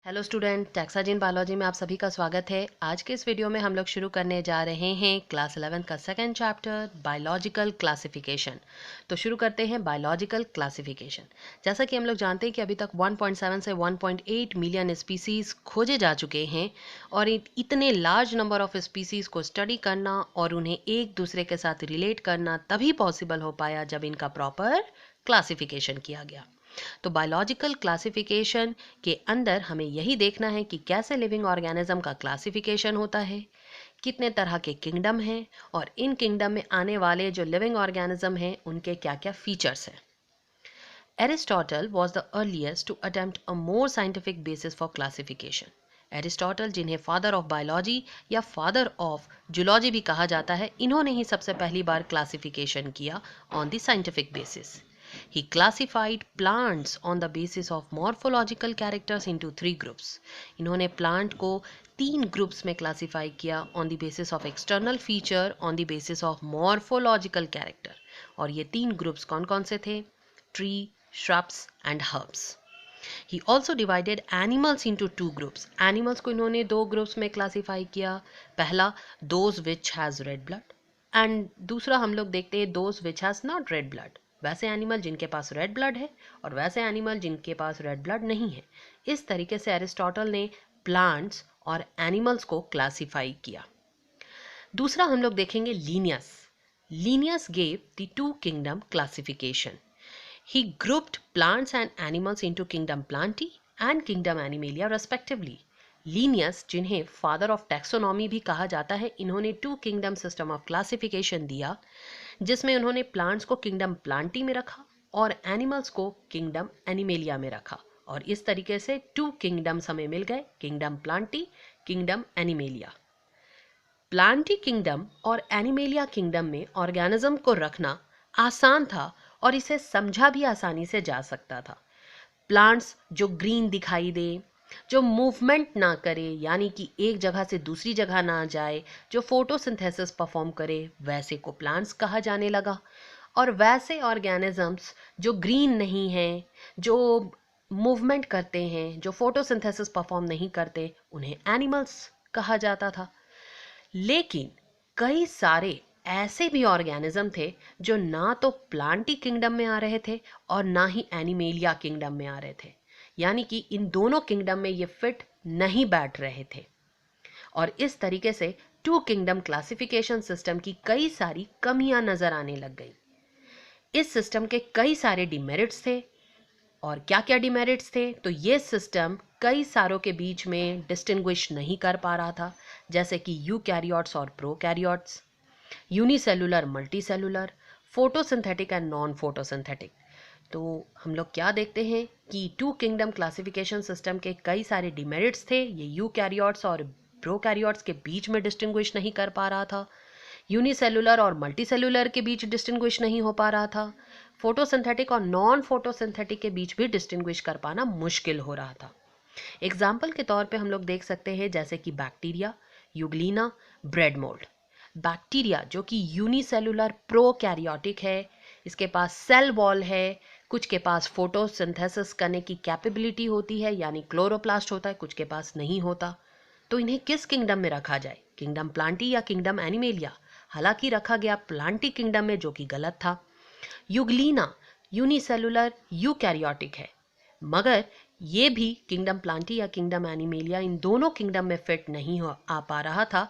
Hello student, टैक्साजीन biology में आप सभी का स्वागत है। आज के इस वीडियो में हम लोग शुरू करने जा रहे हैं क्लास 11 का सेकंड चैप्टर बायोलॉजिकल क्लासिफिकेशन। तो शुरू करते हैं बायोलॉजिकल क्लासिफिकेशन। जैसा कि हम लोग जानते हैं कि अभी तक 1.7 से 1.8 मिलियन स्पीसीज खोजे जा चुके हैं और इतने लार्ज नंबर ऑफ स्पीसीज को स्टडी करना और उन्हें एक दूसरे के साथ रिलेट करना तभी पॉसिबल हो पाया जब इनका प्रॉपर क्लासिफिकेशन किया गया। तो बायोलॉजिकल क्लासिफिकेशन के अंदर हमें यही देखना है कि कैसे लिविंग ऑर्गेनिज्म का क्लासिफिकेशन होता है, कितने तरह के किंगडम हैं और इन किंगडम में आने वाले जो लिविंग ऑर्गेनिज्म हैं उनके क्या क्या फीचर्स हैं। Aristotle was the earliest to attempt a more scientific basis for classification. Aristotle, जिन्हें फादर ऑफ बायोलॉजी या फादर ऑफ जूलॉजी भी कहा जाता है, इन्होंने ही सबसे पहली बार क्लासिफिकेशन किया on the scientific basis. He classified plants on the basis of morphological characters into 3 groups. इन्होंने प्लांट को 3 ग्रुप्स में क्लासिफाई किया on the basis of external feature, on the basis of morphological character. और ये 3 groups कौन कौन से थे? Tree, shrubs and herbs. He also divided animals into 2 groups. Animals को इन्होंने 2 ग्रुप्स में क्लासिफाई किया। पहला, those which has red blood and दूसरा हम लोग देखते हैं those which has not red blood. वैसे एनिमल जिनके पास रेड ब्लड है और वैसे एनिमल जिनके पास रेड ब्लड नहीं है। इस तरीके से एरिस्टोटल ने प्लांट्स और एनिमल्स को क्लासिफाई किया। दूसरा हम लोग देखेंगे Linnaeus. Linnaeus gave the 2 kingdom classification. He grouped plants and animals into kingdom Plantae and kingdom Animalia respectively. Linnaeus, जिन्हें फादर ऑफ टैक्सोनॉमी भी कहा जाता है, इन्होंने 2 किंगडम सिस्टम ऑफ क्लासिफिकेशन दिया, जिसमें उन्होंने प्लांट्स को किंगडम प्लांटी में रखा और एनिमल्स को किंगडम एनिमेलिया में रखा। और इस तरीके से 2 किंगडम्स हमें मिल गए, kingdom Plantae, kingdom animalia. Plantae kingdom और एनिमेलिया किंगडम में ऑर्गेनिज्म को रखना आसान था और इसे समझा भी आसानी से जा सकता था। प्लांट्स जो ग्रीन दिखाई दे, जो मूवमेंट ना करे, यानी कि एक जगह से दूसरी जगह ना जाए, जो फोटोसिंथेसिस परफॉर्म करे, वैसे को प्लांट्स कहा जाने लगा। और वैसे ऑर्गेनिजम्स जो ग्रीन नहीं हैं, जो मूवमेंट करते हैं, जो फोटोसिंथेसिस परफॉर्म नहीं करते, उन्हें एनिमल्स कहा जाता था। लेकिन कई सारे ऐसे भी ऑर्गेनिज्म थे जो ना तो प्लांटी किंगडम में आ रहे थे और ना ही एनिमेलिया किंगडम में आ रहे थे, यानी कि इन दोनों किंगडम में ये फिट नहीं बैठ रहे थे। और इस तरीके से 2 किंगडम क्लासिफिकेशन सिस्टम की कई सारी कमियां नजर आने लग गई। इस सिस्टम के कई सारे डिमेरिट्स थे। और क्या क्या डिमेरिट्स थे? तो ये सिस्टम कई सारों के बीच में डिस्टिंग्विश नहीं कर पा रहा था, जैसे कि यूकैरियोट्स और prokaryotes, unicellular, multicellular, photosynthetic and non photosynthetic. तो हम लोग क्या देखते हैं कि 2 किंगडम क्लासिफिकेशन सिस्टम के कई सारे डिमेरिट्स थे। ये यूकैरियोट्स और प्रोकैरियोट्स के बीच में डिस्टिंग्विश नहीं कर पा रहा था, यूनिसेलुलर और मल्टीसेलुलर के बीच डिस्टिंग्विश नहीं हो पा रहा था, फोटोसिंथेटिक और नॉन फोटोसिंथेटिक के बीच भी डिस्टिंग्विश कर पाना मुश्किल हो रहा था। एग्जाम्पल के तौर पे हम लोग देख सकते हैं जैसे कि bacteria, Euglena, bread mould. Bacteria जो कि यूनिसेलुलर प्रोकैरियोटिक है, इसके पास सेल वॉल है, कुछ के पास फोटोसिंथेसिस करने की कैपेबिलिटी होती है, यानी क्लोरोप्लास्ट होता है, कुछ के पास नहीं होता। तो इन्हें किस किंगडम में रखा जाए, किंगडम प्लांटी या किंगडम एनिमेलिया? हालांकि रखा गया प्लांटी किंगडम में, जो कि गलत था। यूग्लिना यूनिसेलुलर यूकैरियोटिक है, मगर ये भी किंगडम प्लांटी या किंगडम एनिमेलिया, इन दोनों किंगडम में फिट नहीं आ पा रहा था,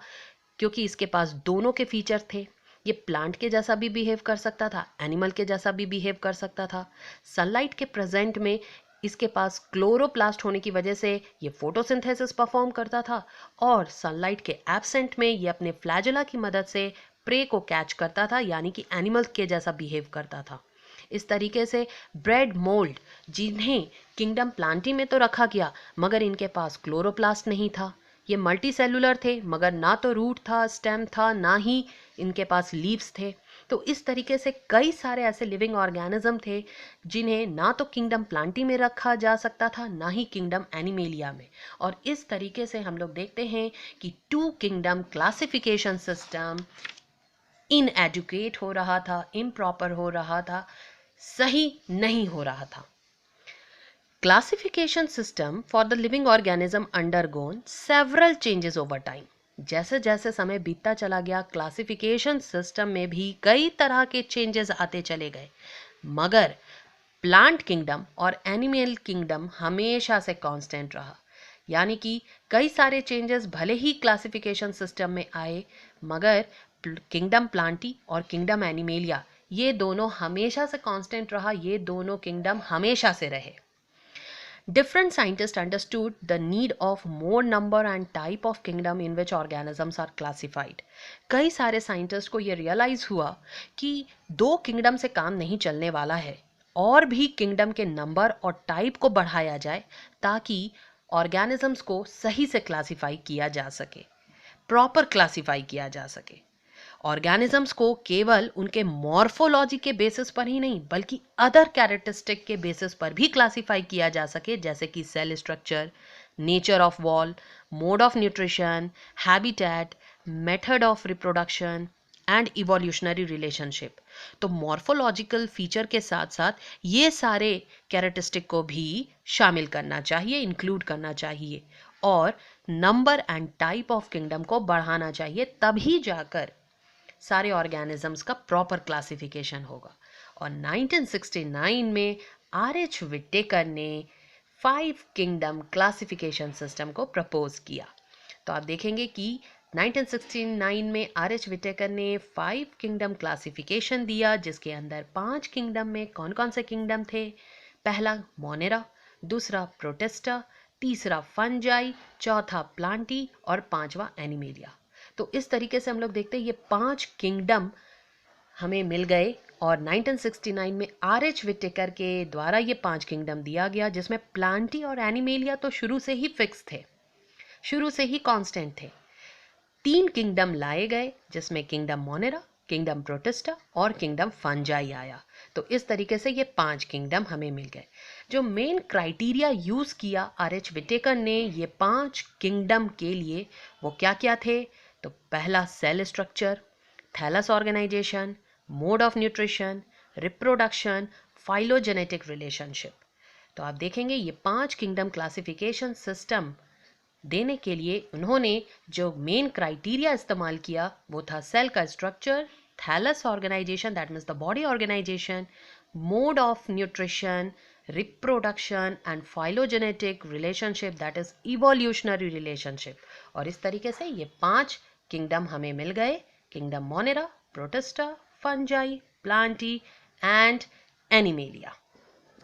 क्योंकि इसके पास दोनों के फीचर थे। ये प्लांट के जैसा भी बिहेव कर सकता था, एनिमल के जैसा भी बिहेव कर सकता था। सनलाइट के प्रेजेंट में इसके पास क्लोरोप्लास्ट होने की वजह से ये फोटोसिंथेसिस परफॉर्म करता था, और सनलाइट के एब्सेंट में ये अपने फ्लैजेला की मदद से प्रे को कैच करता था, यानी कि एनिमल के जैसा बिहेव करता था। इस तरीके से ब्रेड मोल्ड, जिन्हें किंगडम प्लांटी में तो रखा गया मगर इनके पास क्लोरोप्लास्ट नहीं था, ये मल्टी सेलुलर थे मगर ना तो रूट था, स्टेम था, ना ही इनके पास लीव्स थे। तो इस तरीके से कई सारे ऐसे लिविंग ऑर्गेनिज्म थे जिन्हें ना तो किंगडम प्लांटी में रखा जा सकता था, ना ही किंगडम एनिमेलिया में। और इस तरीके से हम लोग देखते हैं कि 2 किंगडम क्लासिफिकेशन सिस्टम इनएडुकेट हो रहा था, इम्प्रॉपर हो रहा था, सही नहीं हो रहा था। Classification system for the living organism undergone several changes over time. जैसे जैसे समय बीतता चला गया, क्लासिफिकेशन सिस्टम में भी कई तरह के चेंजेस आते चले गए, मगर प्लांट किंगडम और एनिमल किंगडम हमेशा से कांस्टेंट रहा। यानी कि कई सारे चेंजेस भले ही क्लासिफिकेशन सिस्टम में आए, मगर किंगडम प्लांटी और किंगडम एनिमेलिया ये दोनों हमेशा से कांस्टेंट रहा, ये दोनों किंगडम हमेशा से रहे। Different scientists understood the need of more number and type of kingdom in which organisms are classified. कई सारे साइंटिस्ट को ये रियलाइज हुआ कि दो किंगडम से काम नहीं चलने वाला है, और भी किंगडम के नंबर और टाइप को बढ़ाया जाए ताकि ऑर्गेनिजम्स को सही से क्लासिफाई किया जा सके, प्रॉपर क्लासिफाई किया जा सके। ऑर्गेनिजम्स को केवल उनके मॉर्फोलॉजी के बेसिस पर ही नहीं बल्कि अदर कैरेक्टरिस्टिक के बेसिस पर भी क्लासिफाई किया जा सके, जैसे कि cell structure, nature of wall, mode of nutrition, habitat, method of reproduction and evolutionary relationship. तो मॉर्फोलॉजिकल फीचर के साथ साथ ये सारे कैरेक्टरिस्टिक को भी शामिल करना चाहिए, इंक्लूड करना चाहिए, और number and type of kingdom को बढ़ाना चाहिए, तभी जाकर सारे ऑर्गेनिजम्स का प्रॉपर क्लासिफिकेशन होगा। और 1969 में आर.एच. विटेकर ने 5 किंगडम क्लासिफिकेशन सिस्टम को प्रपोज किया। तो आप देखेंगे कि 1969 में आर.एच. विटेकर ने 5 किंगडम क्लासिफिकेशन दिया, जिसके अंदर 5 किंगडम में कौन कौन से किंगडम थे? पहला मोनेरा, दूसरा प्रोटिस्टा, तीसरा फंजाई, चौथा प्लांटी और पांचवा एनिमेलिया। तो इस तरीके से हम लोग देखते हैं ये 5 किंगडम हमें मिल गए, और 1969 में आर.एच. विटेकर के द्वारा ये 5 किंगडम दिया गया, जिसमें प्लांटी और एनिमेलिया तो शुरू से ही फिक्स थे, शुरू से ही कांस्टेंट थे। 3 किंगडम लाए गए, जिसमें किंगडम मोनेरा, किंगडम प्रोटिस्टा और किंगडम फंजाई आया। तो इस तरीके से ये 5 किंगडम हमें मिल गए। जो मेन क्राइटेरिया यूज किया आर.एच. विटेकर ने ये 5 किंगडम के लिए, वो क्या क्या थे? तो पहला cell structure, thallus organization, mode of nutrition, reproduction, phylogenetic relationship. तो आप देखेंगे ये 5 किंगडम क्लासिफिकेशन सिस्टम देने के लिए उन्होंने जो मेन क्राइटेरिया इस्तेमाल किया वो था सेल का structure, thallus organization that means the body organization, mode of nutrition, reproduction and phylogenetic relationship that is evolutionary relationship. और इस तरीके से ये 5 किंगडम हमें मिल गए, kingdom Monera, protista, fungi, Plantae and animalia.